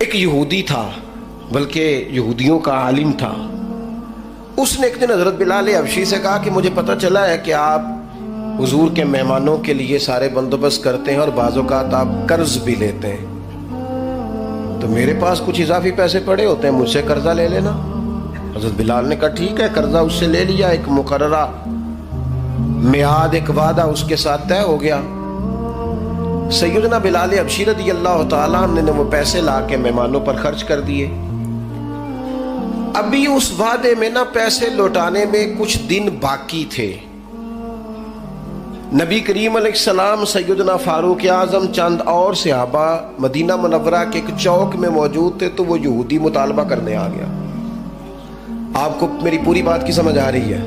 ایک یہودی تھا، بلکہ یہودیوں کا عالم تھا. اس نے ایک دن حضرت بلال حبشی سے کہا کہ مجھے پتہ چلا ہے کہ آپ حضور کے مہمانوں کے لیے سارے بندوبست کرتے ہیں اور بعض اوقات آپ قرض بھی لیتے ہیں، تو میرے پاس کچھ اضافی پیسے پڑے ہوتے ہیں، مجھ سے قرضہ لے لینا. حضرت بلال نے کہا ٹھیک ہے، قرضہ اس سے لے لیا. ایک مقررہ میعاد، ایک وعدہ اس کے ساتھ طے ہو گیا. سیدنا بلال حبشی رضی اللہ تعالیٰ عنہ نے وہ پیسے لا کے مہمانوں پر خرچ کر دیے. ابھی اس وعدے میں نا پیسے لوٹانے میں کچھ دن باقی تھے. نبی کریم علیہ السلام، سیدنا فاروق اعظم، چند اور صحابہ مدینہ منورہ کے ایک چوک میں موجود تھے، تو وہ یہودی مطالبہ کرنے آ گیا. آپ کو میری پوری بات کی سمجھ آ رہی ہے؟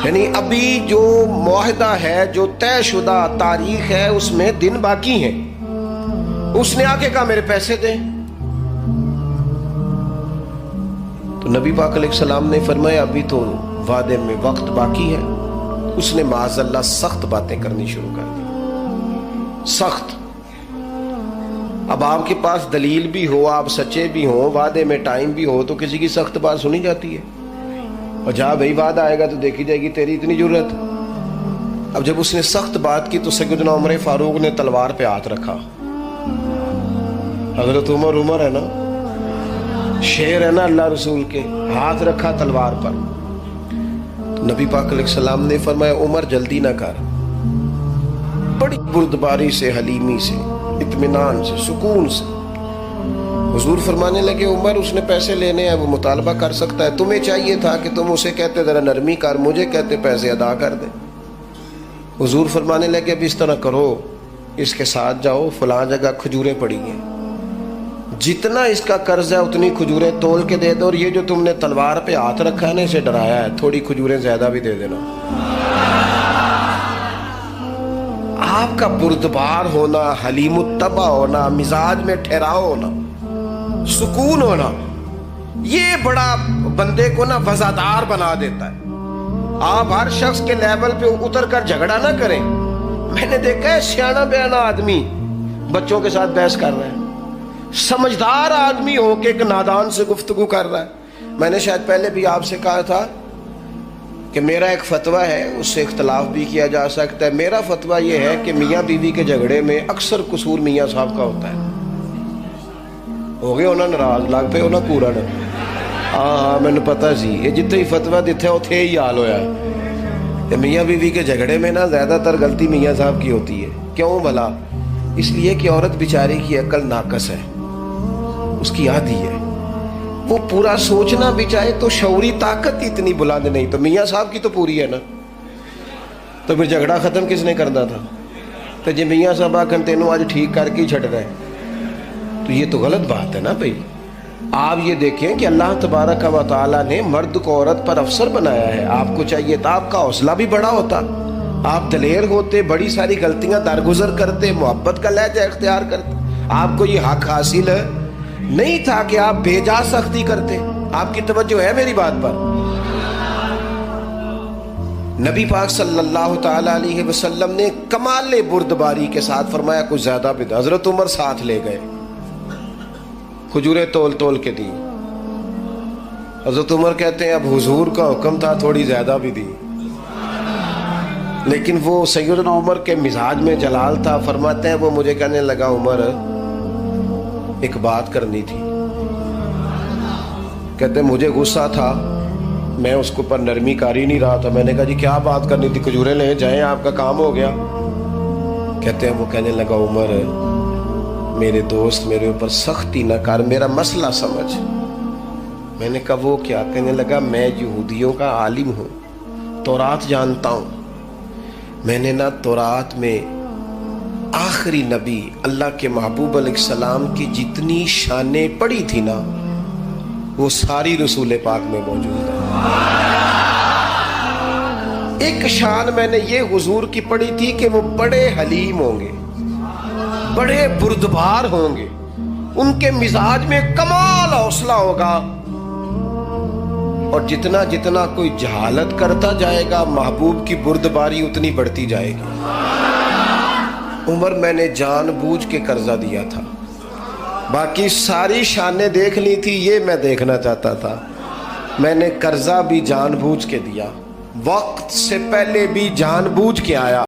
یعنی ابھی جو معاہدہ ہے، جو طے شدہ تاریخ ہے، اس میں دن باقی ہیں. اس نے آ کے کہا میرے پیسے دیں. تو نبی پاک علیہ السلام نے فرمایا ابھی تو وعدے میں وقت باقی ہے. اس نے معاذ اللہ سخت باتیں کرنی شروع کر دی، سخت. اب آپ کے پاس دلیل بھی ہو، آپ سچے بھی ہوں، وعدے میں ٹائم بھی ہو، تو کسی کی سخت بات سنی جاتی ہے. اور جہاں بھائی وعدہ آئے گا تو دیکھی جائے گی تیری اتنی ضرورت. اب جب اس نے سخت بات کی تو سیدنا عمر فاروق نے تلوار پہ ہاتھ رکھا. حضرت عمر ہے نا، شیر ہے نا اللہ رسول کے، ہاتھ رکھا تلوار پر. تو نبی پاک علیہ السلام نے فرمایا عمر جلدی نہ کر. بڑی بردباری سے، حلیمی سے، اطمینان سے، سکون سے. حضور فرمانے لگے عمر اس نے پیسے لینے ہیں، وہ مطالبہ کر سکتا ہے، تمہیں چاہیے تھا کہ تم اسے کہتے ذرا نرمی کر، مجھے کہتے پیسے ادا کر دے. حضور فرمانے لگے اب اس طرح کرو، اس کے ساتھ جاؤ، فلاں جگہ کھجوریں پڑی ہیں، جتنا اس کا قرض ہے اتنی کھجوریں تول کے دے دو، اور یہ جو تم نے تلوار پہ ہاتھ رکھا ہے نا، اسے ڈرایا ہے، تھوڑی کھجوریں زیادہ بھی دے دینا. آپ کا بردبار ہونا، حلیم الطبع ہونا، مزاج میں ٹھہراؤ ہونا، سکون ہونا، یہ بڑا بندے کو نا وفادار بنا دیتا ہے. آپ ہر شخص کے لیول پہ اتر کر جھگڑا نہ کریں. میں نے دیکھا ہے سیانا بیانا آدمی بچوں کے ساتھ بحث کر رہے ہیں، سمجھدار آدمی ہو کے ایک نادان سے گفتگو کر رہا ہے. میں نے شاید پہلے بھی آپ سے کہا تھا کہ میرا ایک فتویٰ ہے، اس سے اختلاف بھی کیا جا سکتا ہے. میرا فتویٰ یہ ہے کہ میاں بیوی کے جھگڑے میں اکثر قصور میاں صاحب کا ہوتا ہے. ہو گئے ہونا ناراض، لگ پہ ہونا پورا نا. ہاں میں نے پتا سی یہ جتنے ہی فتویٰ دیتے ہیں اتنے ہی حال ہویا ہے. میاں بیوی کے جھگڑے میں نا زیادہ تر غلطی میاں صاحب کی ہوتی ہے. کیوں بھلا؟ اس لیے کہ عورت بیچاری کی عقل ناقص ہے، اس کی آدھی ہے، وہ پورا سوچنا بھی چاہے تو شعوری طاقت اتنی بلند نہیں. تو میاں صاحب کی تو پوری ہے نا، تو پھر جھگڑا ختم کس نے کرنا تھا؟ تو جی میاں صاحب آکن تینوں آج ٹھیک کر کے ہی چھٹ رہے، تو یہ تو غلط بات ہے نا بھائی. آپ یہ دیکھیں کہ اللہ تبارک و تعالیٰ نے مرد کو عورت پر افسر بنایا ہے. آپ کو چاہیے تھا آپ کا حوصلہ بھی بڑا ہوتا، آپ دلیر ہوتے، بڑی ساری غلطیاں درگزر کرتے، محبت کا لہجہ اختیار کرتے. آپ کو یہ حق حاصل نہیں تھا کہ آپ بے جا سختی کرتے. آپ کی توجہ ہے میری بات پر؟ نبی پاک صلی اللہ تعالی علیہ وسلم نے کمال بردباری کے ساتھ فرمایا کچھ زیادہ بھی. حضرت عمر ساتھ لے گئے، کھجوریں تول تول کے دی. حضرت عمر کہتے ہیں اب حضور کا حکم تھا، تھوڑی زیادہ بھی دی. لیکن وہ سیدنا عمر کے مزاج میں جلال تھا. فرماتے ہیں وہ مجھے کہنے لگا عمر ایک بات کرنی تھی. کہتے ہیں مجھے غصہ تھا، میں اس کو پر نرمی کر ہی نہیں رہا تھا. میں نے کہا جی کیا بات کرنی تھی؟ کھجوریں لے جائیں، آپ کا کام ہو گیا. کہتے ہیں وہ کہنے لگا عمر میرے دوست میرے اوپر سختی نہ کر، میرا مسئلہ سمجھ. میں نے کہا وہ کیا؟ کہنے لگا میں یہودیوں کا عالم ہوں، تورات جانتا ہوں. میں نے نا تورات میں آخری نبی اللہ کے محبوب علیہ السلام کی جتنی شانیں پڑھی تھی نا، وہ ساری رسول پاک میں موجود ہے. ایک شان میں نے یہ حضور کی پڑھی تھی کہ وہ بڑے حلیم ہوں گے، بڑے بردبار ہوں گے، ان کے مزاج میں کمال حوصلہ ہوگا، اور جتنا جتنا کوئی جہالت کرتا جائے گا محبوب کی بردباری اتنی بڑھتی جائے گی. عمر میں نے جان بوجھ کے قرضہ دیا تھا، باقی ساری شانیں دیکھ لی تھی، یہ میں دیکھنا چاہتا تھا۔ میں نے قرضہ بھی جان بوجھ کے دیا، وقت سے پہلے بھی جان بوجھ کے آیا۔